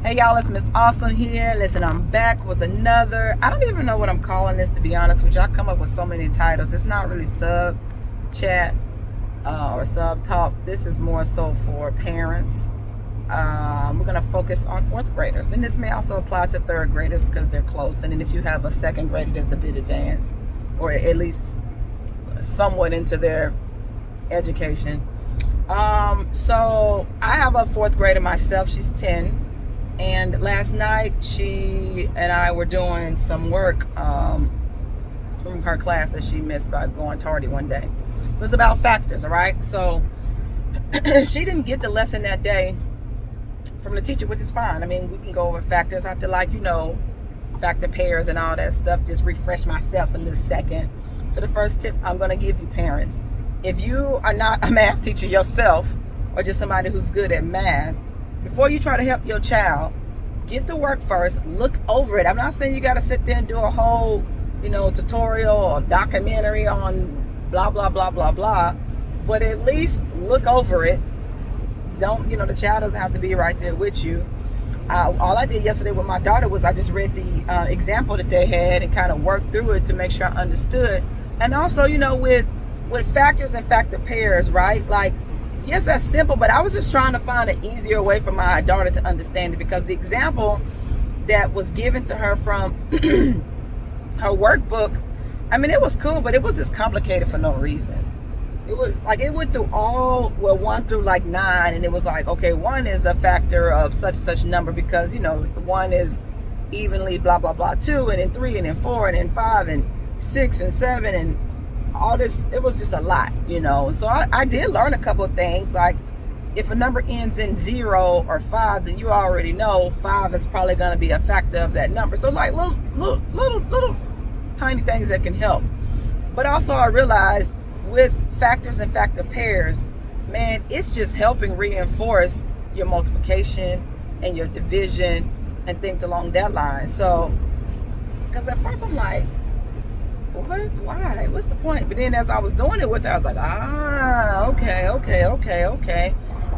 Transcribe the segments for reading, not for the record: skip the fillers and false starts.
Hey y'all, it's Miss Awesome here. Listen, I'm back with another, I don't even know what I'm calling this, to be honest with you. I come up with so many titles. It's not really sub chat or sub talk. This is more so for parents. We're going to focus on fourth graders, and this may also apply to third graders because they're close. And then if you have a second grader that's a bit advanced, or at least somewhat into their education. So I have a fourth grader myself. She's 10. And last night she and I were doing some work from her class that she missed by going tardy one day. It was about factors, all right? So she didn't get the lesson that day from the teacher, which is fine. I mean, we can go over factors. I have to factor pairs and all that stuff. Just refresh myself a little second. So the first tip I'm going to give you, parents, if you are not a math teacher yourself or just somebody who's good at math, before you try to help your child, get to work first, look over it. I'm not saying you got to sit there and do a whole, tutorial or documentary on blah, blah, blah, blah, blah, but at least look over it. Don't, the child doesn't have to be right there with you. All I did yesterday with my daughter was I just read the example that they had and kind of worked through it to make sure I understood. And also, with factors and factor pairs, right? Like, yes, that's simple, but I was just trying to find an easier way for my daughter to understand it, because the example that was given to her from her workbook, I mean, it was cool, but it was just complicated for no reason. It was like it went through 1 through 9, and it was like, okay, 1 is a factor of such and such number because, 1 is evenly blah, blah, blah, 2, and then 3, and then 4, and then 5, and 6, and 7, and all this. It was just a lot, so I did learn a couple of things. Like, if a number ends in 0 or 5, then you already know 5 is probably going to be a factor of that number. So like little tiny things that can help. But also I realized with factors and factor pairs, man, it's just helping reinforce your multiplication and your division and things along that line. So, because at first I'm like, what? Why? What's the point? But then as I was doing it with her, I was like, okay.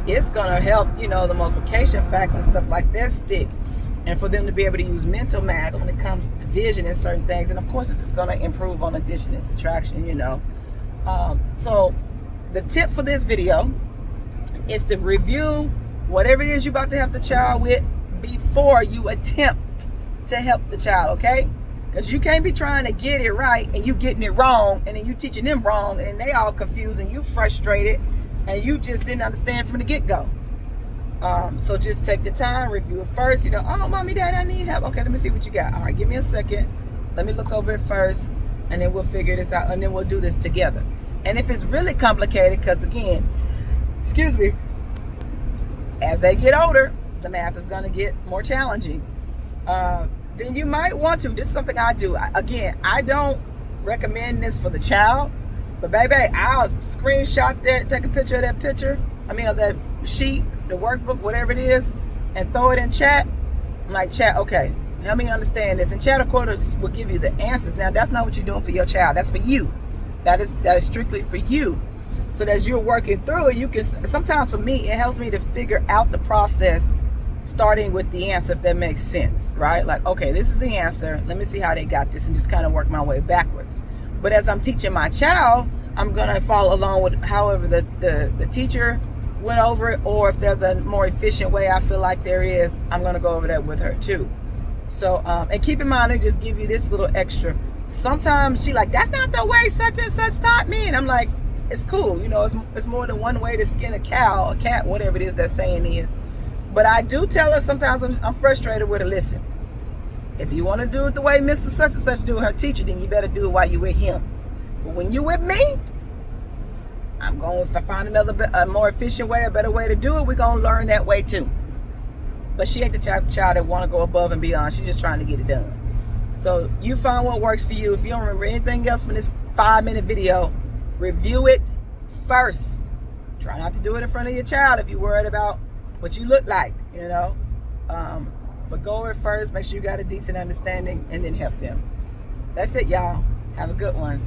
It's gonna help, the multiplication facts and stuff like that stick. And for them to be able to use mental math when it comes to division and certain things. And of course, it's just gonna improve on addition and subtraction, So the tip for this video is to review whatever it is you're about to help the child with before you attempt to help the child, okay? Because you can't be trying to get it right and you getting it wrong, and then you teaching them wrong, and they all confused and you frustrated and you just didn't understand from the get-go. So just take the time, review it first. Oh, mommy, daddy, I need help. Okay, let me see what you got. All right, give me a second. Let me look over it first, and then we'll figure this out, and then we'll do this together. And if it's really complicated, because again, as they get older, the math is going to get more challenging. Then you might want to. This is something I do. I don't recommend this for the child, but baby, I'll screenshot that, take a picture of that of that sheet, the workbook, whatever it is, and throw it in chat. I'm like, chat, okay, help me understand this. And chat, of course, will give you the answers. Now, that's not what you're doing for your child. That's for you. That is strictly for you. So that as you're working through it, you can, sometimes for me, it helps me to figure out the process starting with the answer, if that makes sense, right? Like, okay, this is the answer. Let me see how they got this, and just kind of work my way backwards. But as I'm teaching my child, I'm going to follow along with however the teacher went over it, or if there's a more efficient way I feel like there is, I'm going to go over that with her too. So, and keep in mind, I just give you this little extra. Sometimes she like, that's not the way such and such taught me. And I'm like, it's cool. It's more than one way to skin a cow, a cat, whatever it is that saying is. But I do tell her sometimes I'm frustrated with her. Listen, if you want to do it the way Mr. Such and Such do her teacher, then you better do it while you with him. But when you with me, I'm going to find a more efficient way, a better way to do it. We're going to learn that way too. But she ain't the type of child that want to go above and beyond. She's just trying to get it done. So you find what works for you. If you don't remember anything else from this 5-minute video, review it first. Try not to do it in front of your child if you're worried about what you look like, but go over it first, make sure you got a decent understanding, and then help them. That's it, y'all. Have a good one.